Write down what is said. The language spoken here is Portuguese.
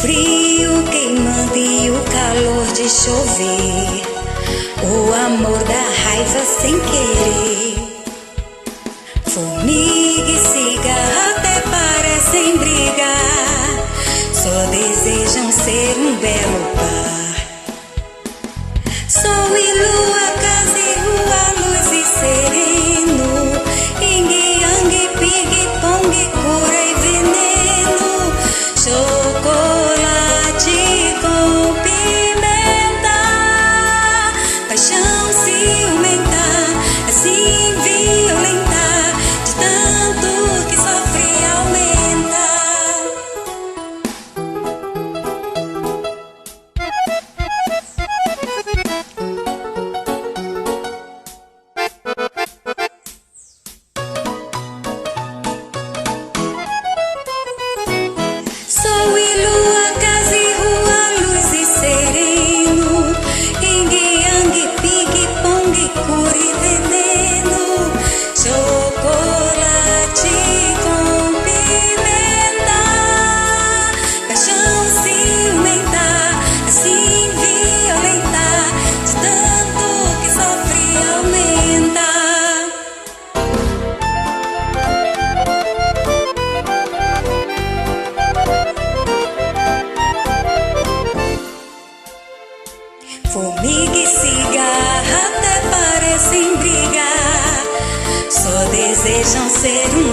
frio queimando e o calor de chover, o amor da raiva sem querer. Formiga e cigarra até parecem brigar, só desejam ser um belo par. Sol e lua, casa e rua, luz e sereno, yin yang, ping pong, cura e veneno, chocolate com pimenta, paixão ciumenta, assim violenta, de tanto que sofre aumenta. Sol e lua, casa e rua, luz e sereno, yin yang, ping pong, cura e veneno, chocolate com pimenta, paixão ciumenta, assim violenta, de tanto que sofre aumenta. Formiga e cigarra até parecem brigar, só desejam ser um